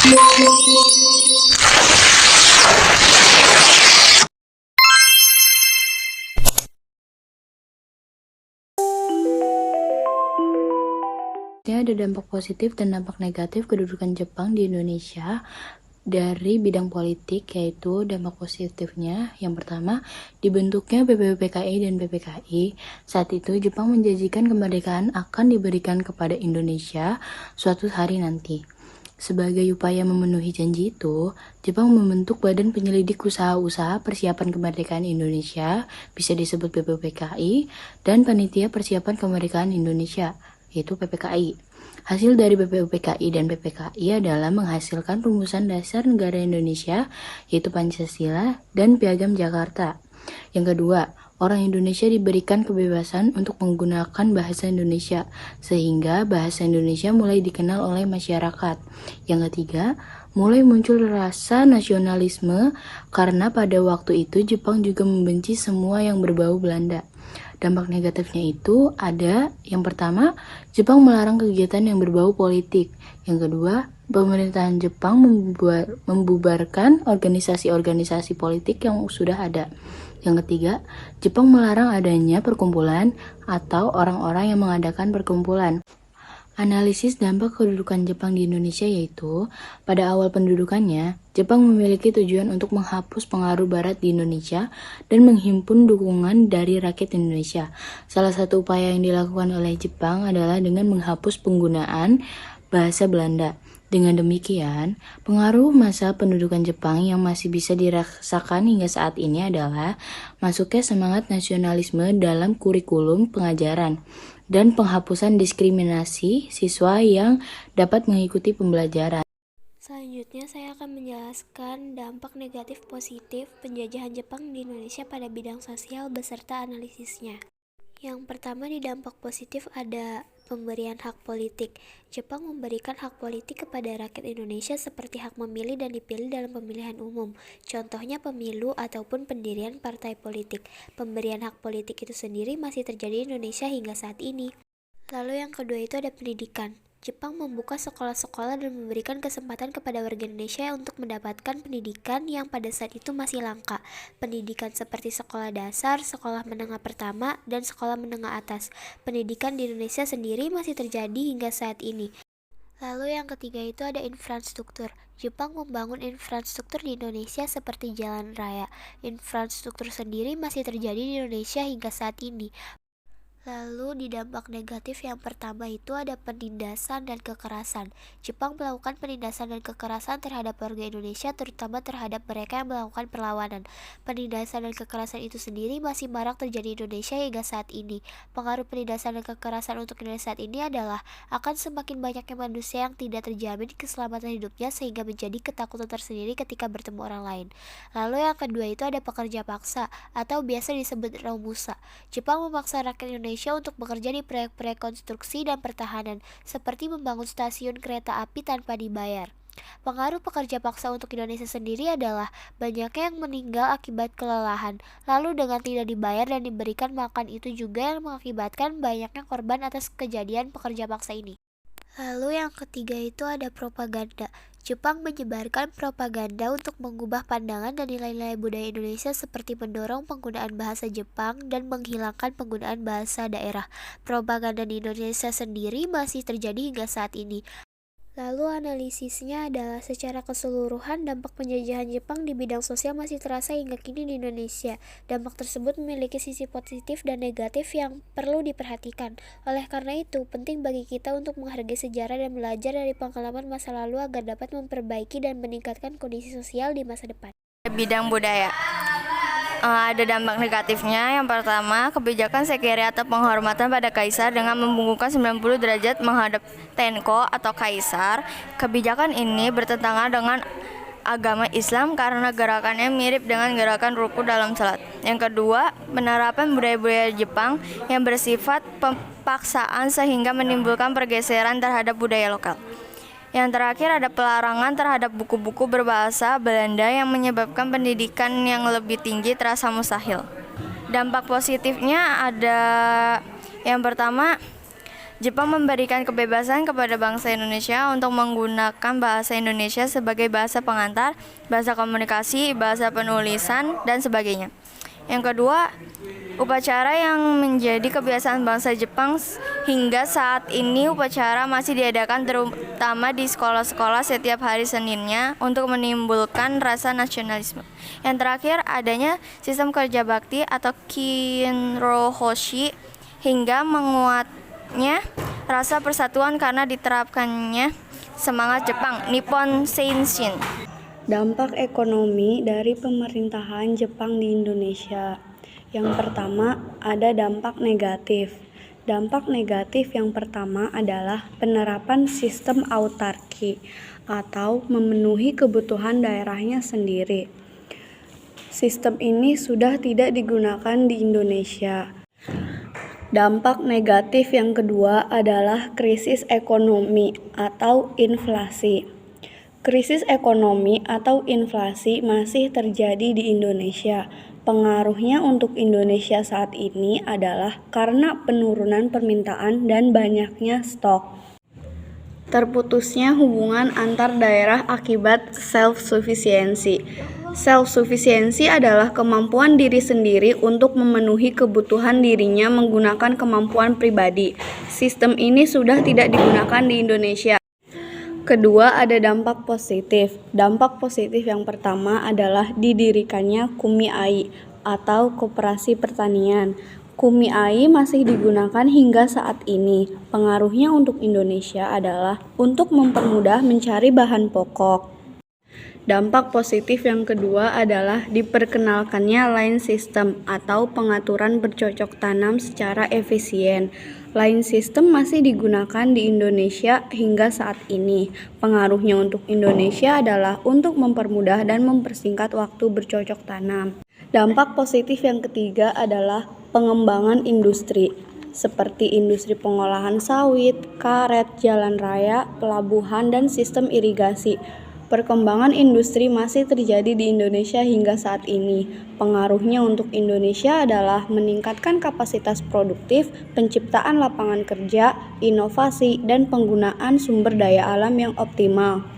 Ada dampak positif dan dampak negatif kedudukan Jepang di Indonesia dari bidang politik, yaitu dampak positifnya yang pertama, dibentuknya BPUPKI dan PPKI. Saat itu Jepang menjanjikan kemerdekaan akan diberikan kepada Indonesia suatu hari nanti. Sebagai upaya memenuhi janji itu, Jepang membentuk Badan Penyelidik Usaha-Usaha Persiapan Kemerdekaan Indonesia, bisa disebut BPUPKI, dan Panitia Persiapan Kemerdekaan Indonesia, yaitu PPKI. Hasil dari BPUPKI dan PPKI adalah menghasilkan rumusan dasar negara Indonesia, yaitu Pancasila dan Piagam Jakarta. Yang kedua, orang Indonesia diberikan kebebasan untuk menggunakan bahasa Indonesia, sehingga bahasa Indonesia mulai dikenal oleh masyarakat. Yang ketiga, mulai muncul rasa nasionalisme karena pada waktu itu Jepang juga membenci semua yang berbau Belanda. Dampak negatifnya itu ada, yang pertama, Jepang melarang kegiatan yang berbau politik. Yang kedua, pemerintahan Jepang membubarkan organisasi-organisasi politik yang sudah ada. Yang ketiga, Jepang melarang adanya perkumpulan atau orang-orang yang mengadakan perkumpulan. Analisis dampak kedudukan Jepang di Indonesia yaitu, pada awal pendudukannya, Jepang memiliki tujuan untuk menghapus pengaruh Barat di Indonesia dan menghimpun dukungan dari rakyat Indonesia. Salah satu upaya yang dilakukan oleh Jepang adalah dengan menghapus penggunaan bahasa Belanda. Dengan demikian, pengaruh masa pendudukan Jepang yang masih bisa dirasakan hingga saat ini adalah masuknya semangat nasionalisme dalam kurikulum pengajaran dan penghapusan diskriminasi siswa yang dapat mengikuti pembelajaran. Selanjutnya saya akan menjelaskan dampak negatif positif penjajahan Jepang di Indonesia pada bidang sosial beserta analisisnya. Yang pertama di dampak positif ada pemberian hak politik. Jepang memberikan hak politik kepada rakyat Indonesia seperti hak memilih dan dipilih dalam pemilihan umum. Contohnya pemilu ataupun pendirian partai politik. Pemberian hak politik itu sendiri masih terjadi di Indonesia hingga saat ini. Lalu yang kedua itu ada pendidikan. Jepang membuka sekolah-sekolah dan memberikan kesempatan kepada warga Indonesia untuk mendapatkan pendidikan yang pada saat itu masih langka. Pendidikan seperti sekolah dasar, sekolah menengah pertama, dan sekolah menengah atas. Pendidikan di Indonesia sendiri masih terjadi hingga saat ini. Lalu yang ketiga itu ada infrastruktur. Jepang membangun infrastruktur di Indonesia seperti jalan raya. Infrastruktur sendiri masih terjadi di Indonesia hingga saat ini. Lalu di dampak negatif yang pertama itu ada penindasan dan kekerasan. Jepang melakukan penindasan dan kekerasan terhadap warga Indonesia, terutama terhadap mereka yang melakukan perlawanan. Penindasan dan kekerasan itu sendiri masih marak terjadi di Indonesia hingga saat ini. Pengaruh penindasan dan kekerasan untuk Indonesia saat ini adalah akan semakin banyaknya manusia yang tidak terjamin keselamatan hidupnya sehingga menjadi ketakutan tersendiri ketika bertemu orang lain. Lalu yang kedua itu ada pekerja paksa atau biasa disebut Romusa. Jepang memaksa rakyat Indonesia untuk bekerja di proyek-proyek konstruksi dan pertahanan, seperti membangun stasiun kereta api tanpa dibayar. Pengaruh pekerja paksa untuk Indonesia sendiri adalah banyaknya yang meninggal akibat kelelahan, lalu dengan tidak dibayar dan diberikan makan itu juga yang mengakibatkan banyaknya korban atas kejadian pekerja paksa ini. Lalu yang ketiga itu ada propaganda. Jepang menyebarkan propaganda untuk mengubah pandangan dan nilai-nilai budaya Indonesia seperti mendorong penggunaan bahasa Jepang dan menghilangkan penggunaan bahasa daerah. Propaganda di Indonesia sendiri masih terjadi hingga saat ini. Lalu analisisnya adalah secara keseluruhan dampak penjajahan Jepang di bidang sosial masih terasa hingga kini di Indonesia. Dampak tersebut memiliki sisi positif dan negatif yang perlu diperhatikan. Oleh karena itu, penting bagi kita untuk menghargai sejarah dan belajar dari pengalaman masa lalu agar dapat memperbaiki dan meningkatkan kondisi sosial di masa depan. Bidang budaya. Ada dampak negatifnya. Yang pertama, kebijakan sekiri atau penghormatan pada kaisar dengan membungkukkan 90 derajat menghadap Tenko atau kaisar. Kebijakan ini bertentangan dengan agama Islam karena gerakannya mirip dengan gerakan ruku dalam salat. Yang kedua, penerapan budaya-budaya Jepang yang bersifat pemaksaan sehingga menimbulkan pergeseran terhadap budaya lokal. Yang terakhir ada pelarangan terhadap buku-buku berbahasa Belanda yang menyebabkan pendidikan yang lebih tinggi terasa mustahil. Dampak positifnya ada yang pertama, Jepang memberikan kebebasan kepada bangsa Indonesia untuk menggunakan bahasa Indonesia sebagai bahasa pengantar, bahasa komunikasi, bahasa penulisan, dan sebagainya. Yang kedua, upacara yang menjadi kebiasaan bangsa Jepang hingga saat ini upacara masih diadakan terutama di sekolah-sekolah setiap hari Seninnya untuk menimbulkan rasa nasionalisme. Yang terakhir, adanya sistem kerja bakti atau kinrohoshi hingga menguatnya rasa persatuan karena diterapkannya semangat Jepang, Nippon Seishin. Dampak ekonomi dari pemerintahan Jepang di Indonesia. Yang pertama, ada dampak negatif. Dampak negatif yang pertama adalah penerapan sistem autarki atau memenuhi kebutuhan daerahnya sendiri. Sistem ini sudah tidak digunakan di Indonesia. Dampak negatif yang kedua adalah krisis ekonomi atau inflasi. Krisis ekonomi atau inflasi masih terjadi di Indonesia. Pengaruhnya untuk Indonesia saat ini adalah karena penurunan permintaan dan banyaknya stok. Terputusnya hubungan antar daerah akibat self-sufficiency. Self-sufficiency adalah kemampuan diri sendiri untuk memenuhi kebutuhan dirinya menggunakan kemampuan pribadi. Sistem ini sudah tidak digunakan di Indonesia. Kedua, ada dampak positif. Dampak positif yang pertama adalah didirikannya Kumiai atau Koperasi Pertanian. Kumiai masih digunakan hingga saat ini. Pengaruhnya untuk Indonesia adalah untuk mempermudah mencari bahan pokok. Dampak positif yang kedua adalah diperkenalkannya line system atau pengaturan bercocok tanam secara efisien. Line system masih digunakan di Indonesia hingga saat ini. Pengaruhnya untuk Indonesia adalah untuk mempermudah dan mempersingkat waktu bercocok tanam. Dampak positif yang ketiga adalah pengembangan industri, seperti industri pengolahan sawit, karet, jalan raya, pelabuhan, dan sistem irigasi. Perkembangan industri masih terjadi di Indonesia hingga saat ini. Pengaruhnya untuk Indonesia adalah meningkatkan kapasitas produktif, penciptaan lapangan kerja, inovasi, dan penggunaan sumber daya alam yang optimal.